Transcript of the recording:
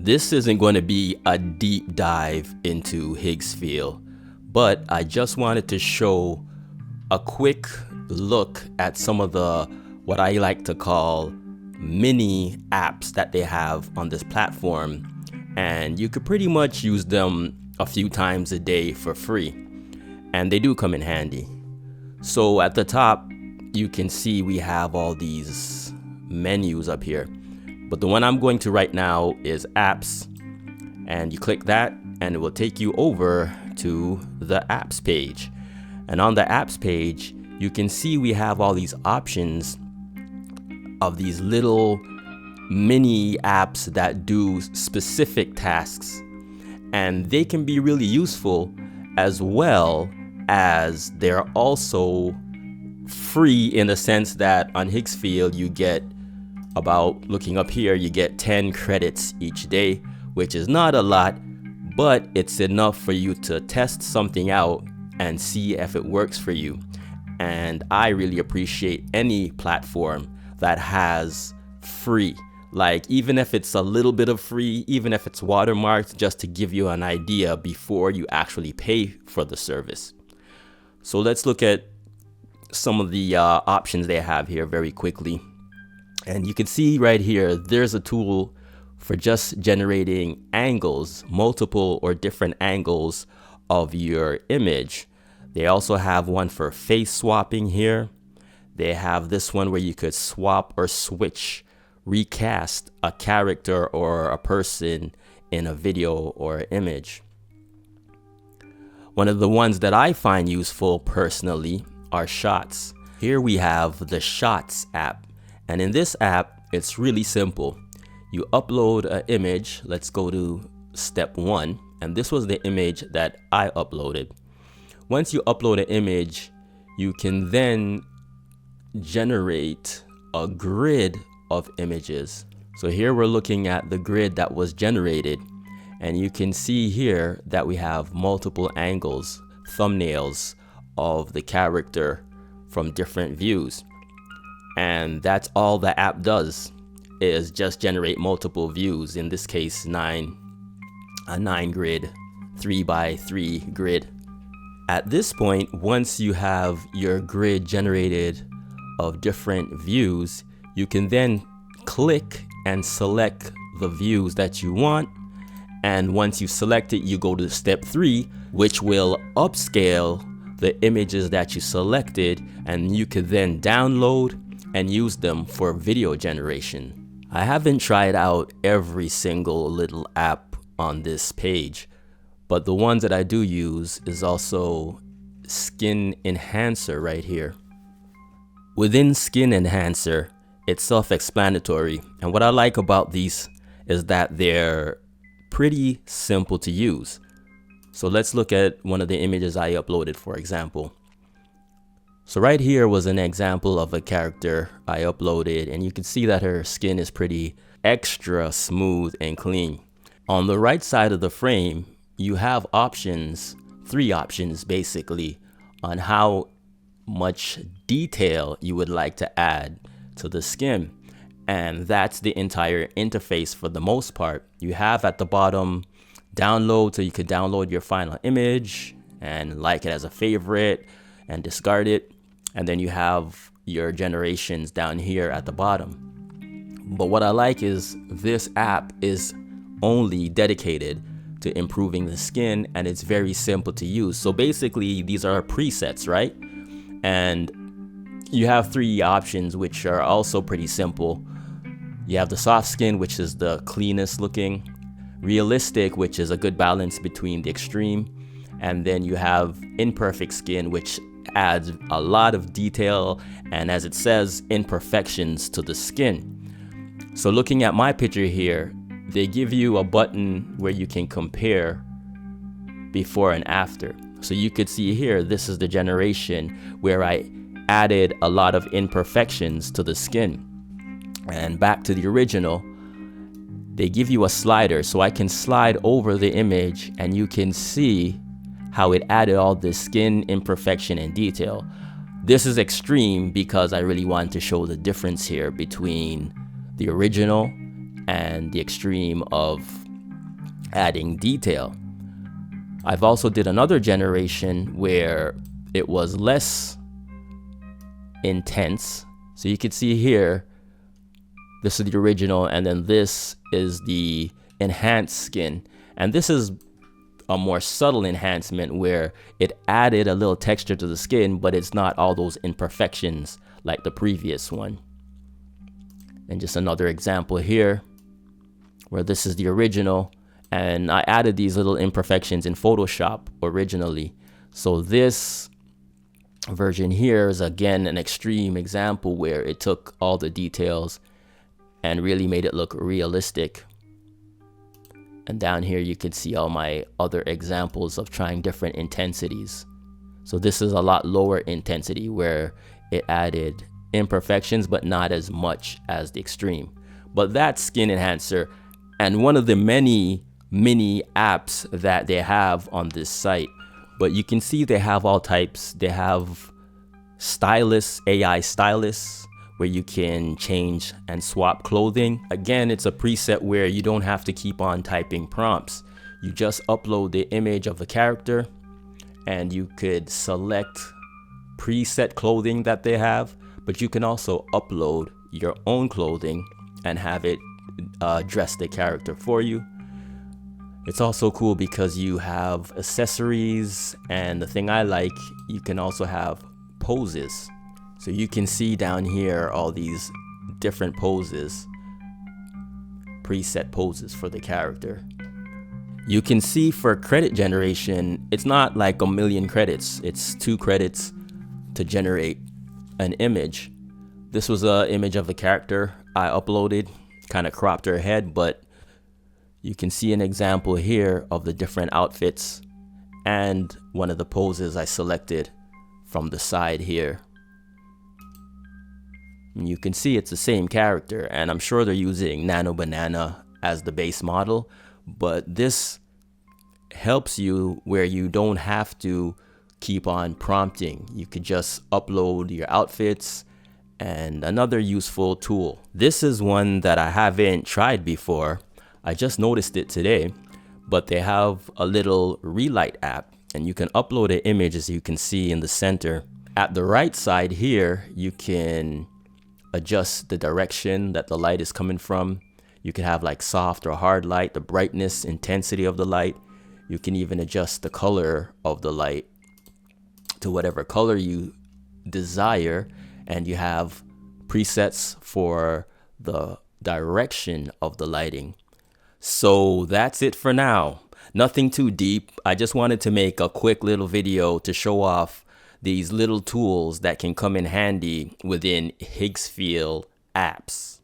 This isn't going to be a deep dive into Higgsfield, but I just wanted to show a quick look at some of the what I like to call mini apps that they have on this platform, and you could pretty much use them a few times a day for free, and they do come in handy. So at the top you can see we have all these menus up here, but the one I'm going to right now is apps, and you click that and it will take you over to the apps page. And on the apps page you can see we have all these options of these little mini apps that do specific tasks, and they can be really useful, as well as they're also free in the sense that on Higgsfield you get about, looking up here, you get 10 credits each day, which is not a lot, but it's enough for you to test something out and see if it works for you. And I really appreciate any platform that has free, like even if it's a little bit of free, even if it's watermarked, just to give you an idea before you actually pay for the service. So let's look at some of the options they have here very quickly. And you can see right here, there's a tool for just generating angles, multiple or different angles of your image. They also have one for face swapping here. They have this one where you could swap or switch, recast a character or a person in a video or image. One of the ones that I find useful personally are shots. Here we have the Shots app. And in this app, it's really simple. You upload an image. Let's go to step 1. And this was the image that I uploaded. Once you upload an image, you can then generate a grid of images. So here we're looking at the grid that was generated. And you can see here that we have multiple angles, thumbnails of the character from different views. And that's all the app does, is just generate multiple views. In this case, a 9 grid, 3x3 grid. At this point, once you have your grid generated of different views, you can then click and select the views that you want. And once you select it, you go to step 3, which will upscale the images that you selected, and you could then download and use them for video generation. I haven't tried out every single little app on this page, but the ones that I do use is also Skin Enhancer right here. Within Skin Enhancer, it's self-explanatory, and what I like about these is that they're pretty simple to use. So let's look at one of the images I uploaded, for example. So right here was an example of a character I uploaded, and you can see that her skin is pretty extra smooth and clean. On the right side of the frame, you have options, 3 options basically, on how much detail you would like to add to the skin. And that's the entire interface for the most part. You have at the bottom download, so you could download your final image and like it as a favorite and discard it. And then you have your generations down here at the bottom. But what I like is this app is only dedicated to improving the skin, and it's very simple to use. So basically these are presets, right? And you have 3 options which are also pretty simple. You have the soft skin, which is the cleanest looking, realistic, which is a good balance between the extreme, and then you have imperfect skin, which adds a lot of detail and, as it says, imperfections to the skin. So looking at my picture here, they give you a button where you can compare before and after. So you could see here, this is the generation where I added a lot of imperfections to the skin. And back to the original, they give you a slider, so I can slide over the image and you can see how it added all this skin imperfection and detail. This is extreme because I really want to show the difference here between the original and the extreme of adding detail. I've also did another generation where it was less intense. So you can see here, this is the original, and then this is the enhanced skin. And this is a more subtle enhancement where it added a little texture to the skin, but it's not all those imperfections like the previous one. And just another example here where this is the original, and I added these little imperfections in Photoshop originally. So this version here is again an extreme example where it took all the details and really made it look realistic. And down here you can see all my other examples of trying different intensities. So this is a lot lower intensity where it added imperfections but not as much as the extreme. But that's Skin Enhancer, and one of the many mini apps that they have on this site. But you can see they have all types. They have stylists, AI stylists, where you can change and swap clothing. Again, it's a preset where you don't have to keep on typing prompts. You just upload the image of the character and you could select preset clothing that they have, but you can also upload your own clothing and have it dress the character for you. It's also cool because you have accessories, and the thing I like, you can also have poses. So you can see down here all these different poses, preset poses for the character. You can see for credit generation, it's not like a million credits. It's 2 credits to generate an image. This was an image of the character I uploaded, kind of cropped her head, but you can see an example here of the different outfits and one of the poses I selected from the side here. And you can see it's the same character, and I'm sure they're using Nano Banana as the base model, but this helps you where you don't have to keep on prompting. You could just upload your outfits. And another useful tool, this is one that I haven't tried before. I just noticed it today, but they have a little relight app, and you can upload an image, as you can see in the center. At the right side here, you can adjust the direction that the light is coming from. You can have like soft or hard light, the brightness, intensity of the light. You can even adjust the color of the light to whatever color you desire, and you have presets for the direction of the lighting. So that's it for now. Nothing too deep. I just wanted to make a quick little video to show off these little tools that can come in handy within Higgsfield apps.